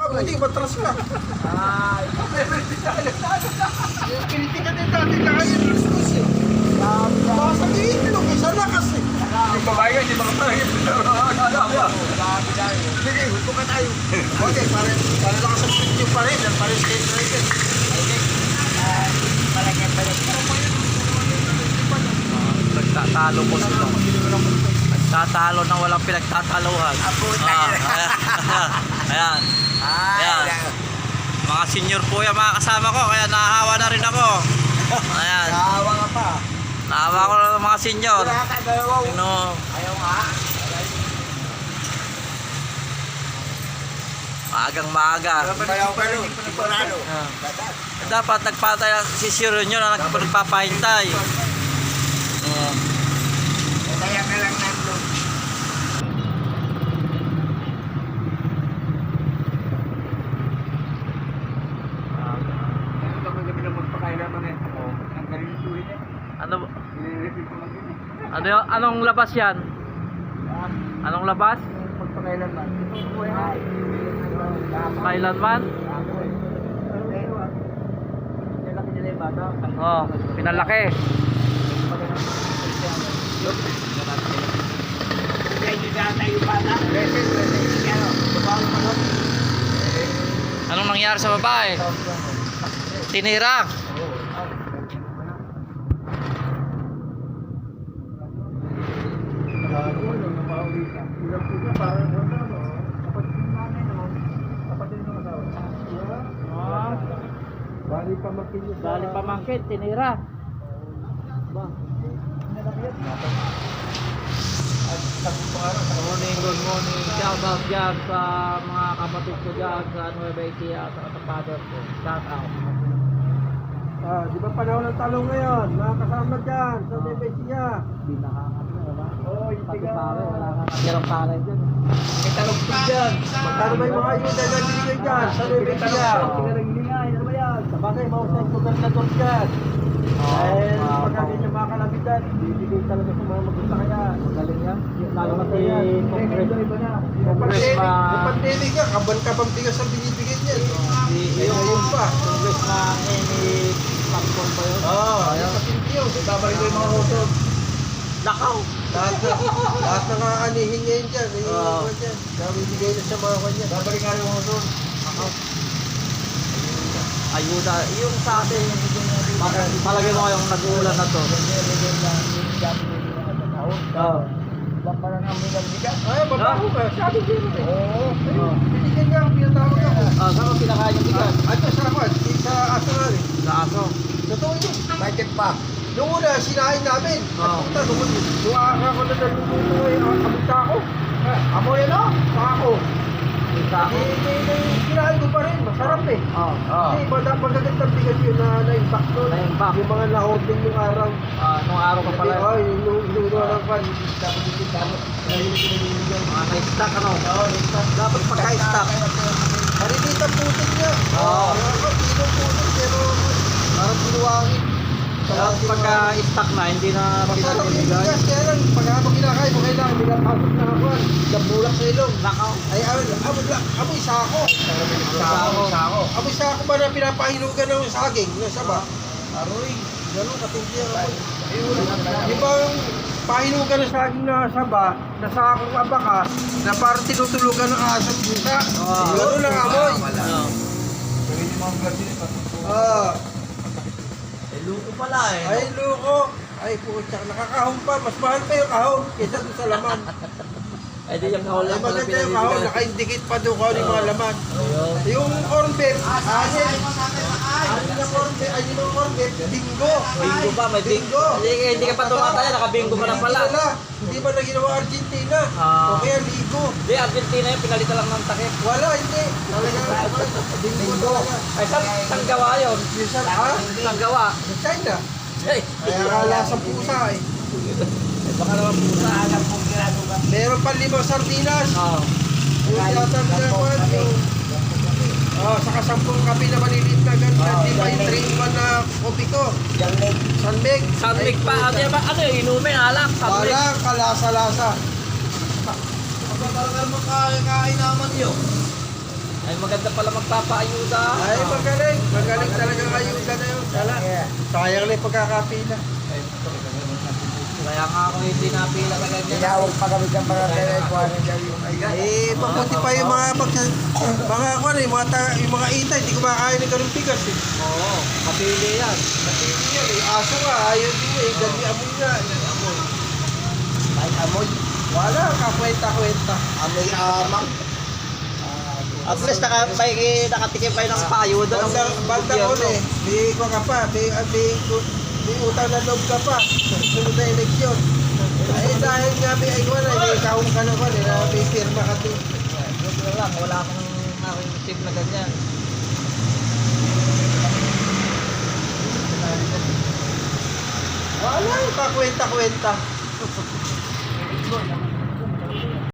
Hindi, matras ka. Ay, Yung kinitika din dati kaya, discuss eh. Baka sabihin nyo, isa lakas eh. Yung babae ka, hindi makapagay. Sige, huwag ka tayo. Okay, para lakas ang picture pa rin. Yan pa rin skate rider. nagtatalo po sila. Nagtatalo na walang pinagtataluhan. Ayan. Ayan. Mga senior po yung mga kasama ko, kaya nahahawa na rin ako. Ayan. Kahawa nga pa. Nahawa ko na ng mga senior. Wala ka, dalawa. Sino? Ayaw nga. Maagang maaga. Ayaw ka nun. Sigurado. Dapat nagpatay ang senior nyo na nagpapahintay. Kaya ka lang nandun. Ano ka magabi na magpakailaman eh? Ang galing niya. Ano? Nire-repeat ko lang yun eh. Anong labas yan? Anong labas? Magpakailaman. Kailanman? Nilaki nila yung bata. Oh, pinalaki. Anong nangyari sa babae? Tinira. Bali pamangkin, tinira. Good morning. Shout out dyan sa mga kapatid ko dyan sa Nueva Ecija, sa katapader ko. Shout out. Di ba panahon ng talong ngayon? Mga kasama dyan sa Nebesia. Hindi nakakasama, ba? Oo, yung Pati tiga. pare, wala nga katirang pare dyan. May talong po dyan. Magkano ba yung mga ayuda na binigay dyan sa Nebesia? Pinalinglingan, ano ba yan? Sabagay, mausay gobernador dyan. Dahil pagka ganyan mga kalabitan, bibigay talaga sa mga magusta kaya. Magaling yan. Lalo na si Congressman. Yung pandemic ka, kaban-kabang bigas ang binibigay niya. yung Congressman ni Pangkol ba yun? Oo, yung kapintiyo. Babalik ko yung mga hotdog. Nakaw! Lahat na nga anihin niya yun dyan. Oo. Bibigay na sa mga kanya. Babalik nga yung hotdog. Ayuda. Yung sa atin, palagay mo kayong nag-uulan na to. Oo. Ay, babaho ka. Sabi ko yun eh. Oo. Binigyan niya ang pinatawag ako. Saan mo pinakain yung bigas? Ano sa akin? Sa aso nga rin. Sa aso. Totoo yun. Bakit pa? Noong una, sinahin namin. Oo. At puta, nung ako na kamunta ako. Amo yan o? Ako. Sa ako. Kinain ko pa rin. Masarap eh. Oo. Kasi magagandang bigas yun na na-impact doon. Na-impact. Yung mga na-holding yung araw. Nung araw ka pala. Oo, yung inuulo ng fan. Dapat hindi dapat. Mga na-stock ano? Oo, Dapat pagka-stock. Marinita putin niya. Oo. Pinong putin pero parang pinuwangin. Dapat pagka-stock na, hindi na Masarap yung pinabibigay. bigas. Kaya lang, pag habang kinakain mo, kailangan nilapasok na ako. Nabulak sa ilong. Nakaw. Ay, amoy sako. Sako. Amoy sako ba na pinapahinugan ng saging? Nasa ba? Aroy. Gano'n, katindi ang amoy. Di ba yung pahinugan ng saging na saba, na sakong abaka, na parang tinutulugan ng aso pusa. Gano'n ang amoy. Luto pala eh. Ay, luko. Ay, putya, nakakahong pa. Mas mahal pa yung kahon kaysa doon sa laman. Ay, di yung kahon Ay, lang pala maganda yung kahon. pinabibigay. Nakaindikit pa doon kahon yung mga laman. Ayun. Yung corn beef, na corn beef, ay, yung corn beef, bingo. Bingo pa, may bingo. Hindi ka pa tumataya, naka-bingo ka na pala. Hindi ba na ginawa Argentina? Ah. O kaya ligo. Hindi, Argentina yun, pinalitan lang ng takip. Wala, hindi. Talaga, bingo talaga. Ay, saan gawa yun? Minsan, ha? Saan gawa? Sa China. Ay, Kaya kala sa pusa eh. baka naman pusa. Meron pa 5 sardinas. Oo. Yung yata pinapad yung... saka 10 kape na maliliit na ganyan. Di ba yung 3-in-1 na kopi ko? Sunbig. Sunmig pa. Ano yung inumin? Alak. Sunmig. Wala, kalasa-lasa. Talaga makakain naman yun. Ay maganda pala magpapaayuda. Ay, magaling. Magaling talaga ayuda na yun. Wala. Sayang lang yung pagkakapila. Kaya nga ako hindi napila na ganyan. Tinawag pa kami sa mga telepono daw yung Mabuti pa yung mga yung mga itay, hindi kumakain ng ganung bigas eh. Oo, kapili yan. Kasi yun eh, aso nga, ayaw din eh, gabi amoy nga. Amoy. Ay, amoy. Wala, kakwenta-kwenta. Amoy amang. At least nakatikim kayo ng paayuda. Banda ko eh, may ko ka pa, may utang na loob ka pa. Sunod na eleksyon. Ay dahil nga may aywan ay may kaong ka naman eh, na may firma ka din. Wala lang, wala akong nakikisip na ganyan. Wala, kakwenta-kwenta.